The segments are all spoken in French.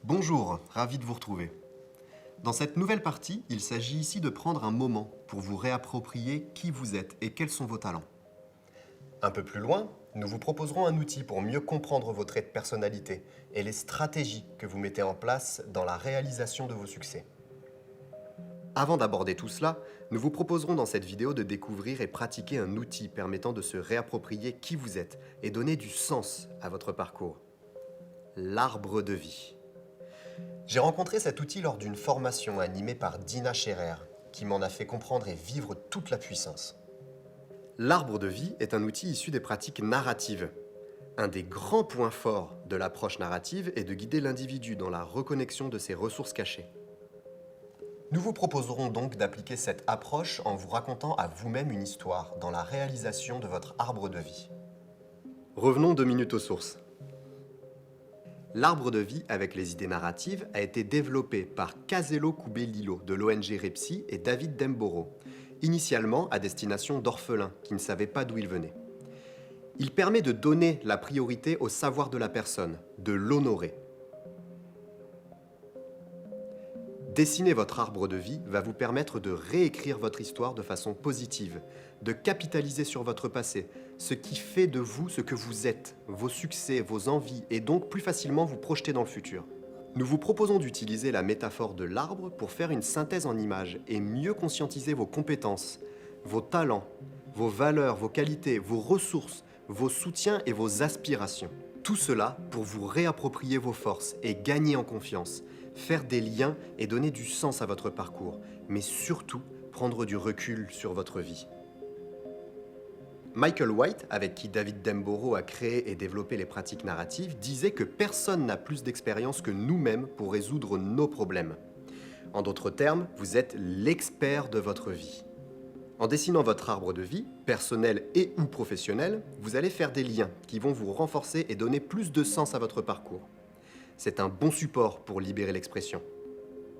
Bonjour, ravi de vous retrouver. Dans cette nouvelle partie, il s'agit ici de prendre un moment pour vous réapproprier qui vous êtes et quels sont vos talents. Un peu plus loin, nous vous proposerons un outil pour mieux comprendre vos traits de personnalité et les stratégies que vous mettez en place dans la réalisation de vos succès. Avant d'aborder tout cela, nous vous proposerons dans cette vidéo de découvrir et pratiquer un outil permettant de se réapproprier qui vous êtes et donner du sens à votre parcours. L'arbre de vie. J'ai rencontré cet outil lors d'une formation animée par Dina Scherer, qui m'en a fait comprendre et vivre toute la puissance. L'arbre de vie est un outil issu des pratiques narratives. Un des grands points forts de l'approche narrative est de guider l'individu dans la reconnexion de ses ressources cachées. Nous vous proposerons donc d'appliquer cette approche en vous racontant à vous-même une histoire dans la réalisation de votre arbre de vie. Revenons 2 minutes aux sources. L'arbre de vie avec les idées narratives a été développé par Caselo Koubé-Lilo de l'ONG Repsi et David Demboro, initialement à destination d'orphelins qui ne savaient pas d'où ils venaient. Il permet de donner la priorité au savoir de la personne, de l'honorer. Dessiner votre arbre de vie va vous permettre de réécrire votre histoire de façon positive, de capitaliser sur votre passé, ce qui fait de vous ce que vous êtes, vos succès, vos envies, et donc plus facilement vous projeter dans le futur. Nous vous proposons d'utiliser la métaphore de l'arbre pour faire une synthèse en images et mieux conscientiser vos compétences, vos talents, vos valeurs, vos qualités, vos ressources, vos soutiens et vos aspirations. Tout cela pour vous réapproprier vos forces et gagner en confiance, faire des liens et donner du sens à votre parcours, mais surtout prendre du recul sur votre vie. Michael White, avec qui David Demboro a créé et développé les pratiques narratives, disait que personne n'a plus d'expérience que nous-mêmes pour résoudre nos problèmes. En d'autres termes, vous êtes l'expert de votre vie. En dessinant votre arbre de vie, personnel et ou professionnel, vous allez faire des liens qui vont vous renforcer et donner plus de sens à votre parcours. C'est un bon support pour libérer l'expression.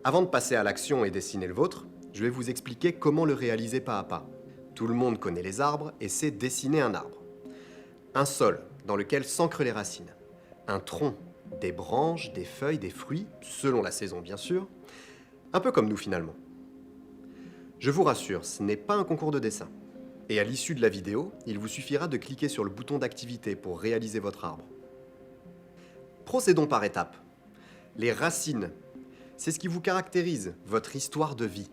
Avant de passer à l'action et dessiner le vôtre, je vais vous expliquer comment le réaliser pas à pas. Tout le monde connaît les arbres et sait dessiner un arbre. Un sol dans lequel s'ancrent les racines. Un tronc, des branches, des feuilles, des fruits, selon la saison bien sûr. Un peu comme nous finalement. Je vous rassure, ce n'est pas un concours de dessin. Et à l'issue de la vidéo, il vous suffira de cliquer sur le bouton d'activité pour réaliser votre arbre. Procédons par étapes. Les racines, c'est ce qui vous caractérise, votre histoire de vie.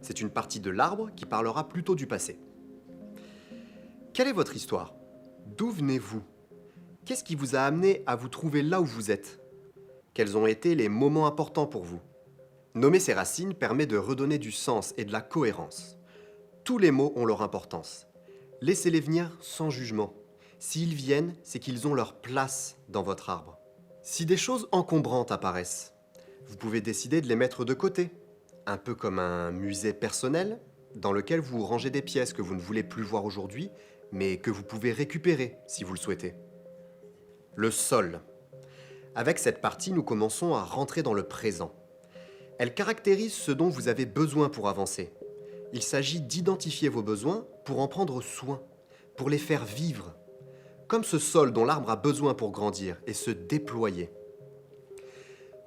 C'est une partie de l'arbre qui parlera plutôt du passé. Quelle est votre histoire? D'où venez-vous? Qu'est-ce qui vous a amené à vous trouver là où vous êtes? Quels ont été les moments importants pour vous? Nommer ces racines permet de redonner du sens et de la cohérence. Tous les mots ont leur importance. Laissez-les venir sans jugement. S'ils viennent, c'est qu'ils ont leur place dans votre arbre. Si des choses encombrantes apparaissent, vous pouvez décider de les mettre de côté, un peu comme un musée personnel dans lequel vous rangez des pièces que vous ne voulez plus voir aujourd'hui, mais que vous pouvez récupérer si vous le souhaitez. Le sol. Avec cette partie, nous commençons à rentrer dans le présent. Elle caractérise ce dont vous avez besoin pour avancer. Il s'agit d'identifier vos besoins pour en prendre soin, pour les faire vivre, comme ce sol dont l'arbre a besoin pour grandir et se déployer.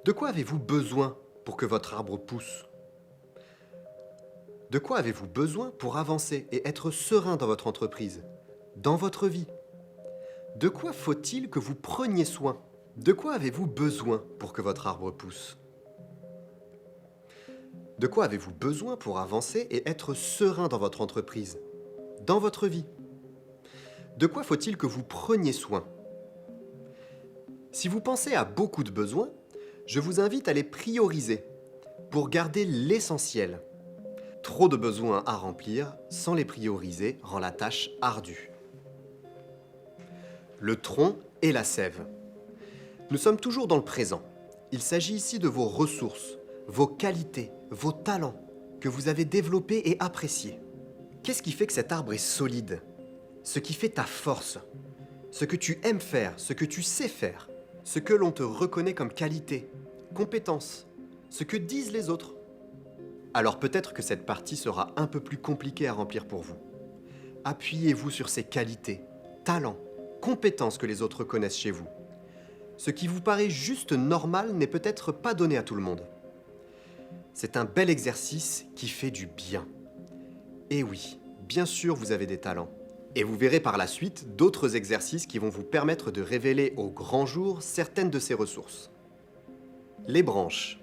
De quoi avez-vous besoin pour que votre arbre pousse? De quoi avez-vous besoin pour avancer et être serein dans votre entreprise, dans votre vie? De quoi faut-il que vous preniez soin? De quoi avez-vous besoin pour que votre arbre pousse? De quoi avez-vous besoin pour avancer et être serein dans votre entreprise, dans votre vie? De quoi faut-il que vous preniez soin? Si vous pensez à beaucoup de besoins, je vous invite à les prioriser pour garder l'essentiel. Trop de besoins à remplir sans les prioriser rend la tâche ardue. Le tronc et la sève. Nous sommes toujours dans le présent. Il s'agit ici de vos ressources, vos qualités, vos talents que vous avez développés et appréciés. Qu'est-ce qui fait que cet arbre est solide? Ce qui fait ta force, ce que tu aimes faire, ce que tu sais faire, ce que l'on te reconnaît comme qualité, compétence, ce que disent les autres. Alors peut-être que cette partie sera un peu plus compliquée à remplir pour vous. Appuyez-vous sur ces qualités, talents, compétences que les autres connaissent chez vous. Ce qui vous paraît juste normal n'est peut-être pas donné à tout le monde. C'est un bel exercice qui fait du bien. Et oui, bien sûr, vous avez des talents. Et vous verrez par la suite d'autres exercices qui vont vous permettre de révéler au grand jour certaines de ces ressources. Les branches.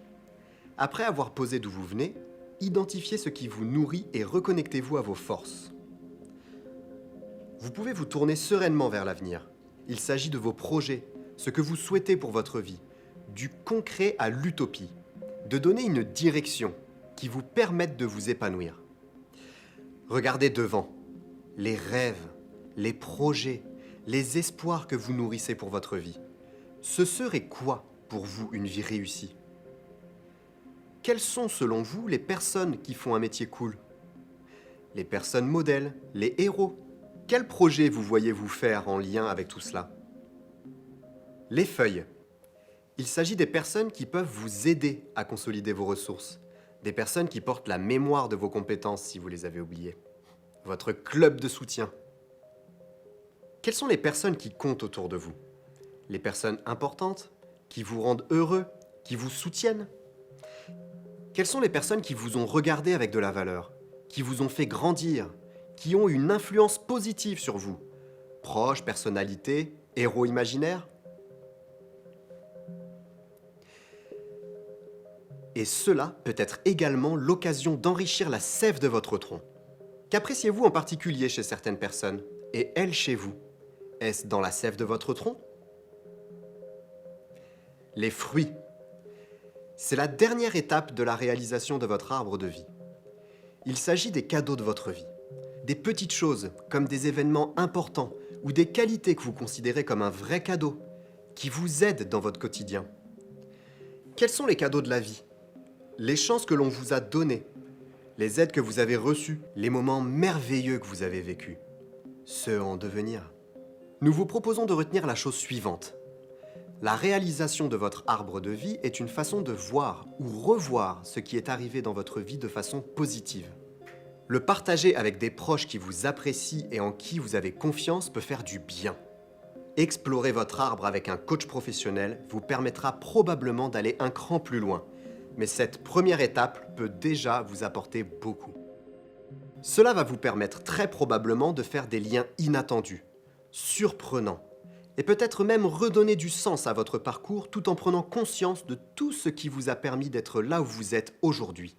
Après avoir posé d'où vous venez, identifiez ce qui vous nourrit et reconnectez-vous à vos forces. Vous pouvez vous tourner sereinement vers l'avenir. Il s'agit de vos projets, ce que vous souhaitez pour votre vie, du concret à l'utopie, de donner une direction qui vous permette de vous épanouir. Regardez devant, les rêves, les projets, les espoirs que vous nourrissez pour votre vie. Ce serait quoi pour vous une vie réussie? Quelles sont selon vous les personnes qui font un métier cool? Les personnes modèles, les héros? Quel projet vous voyez-vous faire en lien avec tout cela? Les feuilles. Il s'agit des personnes qui peuvent vous aider à consolider vos ressources. Des personnes qui portent la mémoire de vos compétences si vous les avez oubliées. Votre club de soutien. Quelles sont les personnes qui comptent autour de vous? Les personnes importantes, qui vous rendent heureux, qui vous soutiennent? Quelles sont les personnes qui vous ont regardé avec de la valeur, qui vous ont fait grandir, qui ont une influence positive sur vous? Proches, personnalités, héros imaginaires? Et cela peut être également l'occasion d'enrichir la sève de votre tronc. Qu'appréciez-vous en particulier chez certaines personnes, et elles chez vous? Est-ce dans la sève de votre tronc? Les fruits. C'est la dernière étape de la réalisation de votre arbre de vie. Il s'agit des cadeaux de votre vie. Des petites choses, comme des événements importants, ou des qualités que vous considérez comme un vrai cadeau, qui vous aident dans votre quotidien. Quels sont les cadeaux de la vie? Les chances que l'on vous a données, les aides que vous avez reçues, les moments merveilleux que vous avez vécus, ceux en devenir. Nous vous proposons de retenir la chose suivante. La réalisation de votre arbre de vie est une façon de voir ou revoir ce qui est arrivé dans votre vie de façon positive. Le partager avec des proches qui vous apprécient et en qui vous avez confiance peut faire du bien. Explorer votre arbre avec un coach professionnel vous permettra probablement d'aller un cran plus loin. Mais cette première étape peut déjà vous apporter beaucoup. Cela va vous permettre très probablement de faire des liens inattendus, surprenants, et peut-être même redonner du sens à votre parcours tout en prenant conscience de tout ce qui vous a permis d'être là où vous êtes aujourd'hui.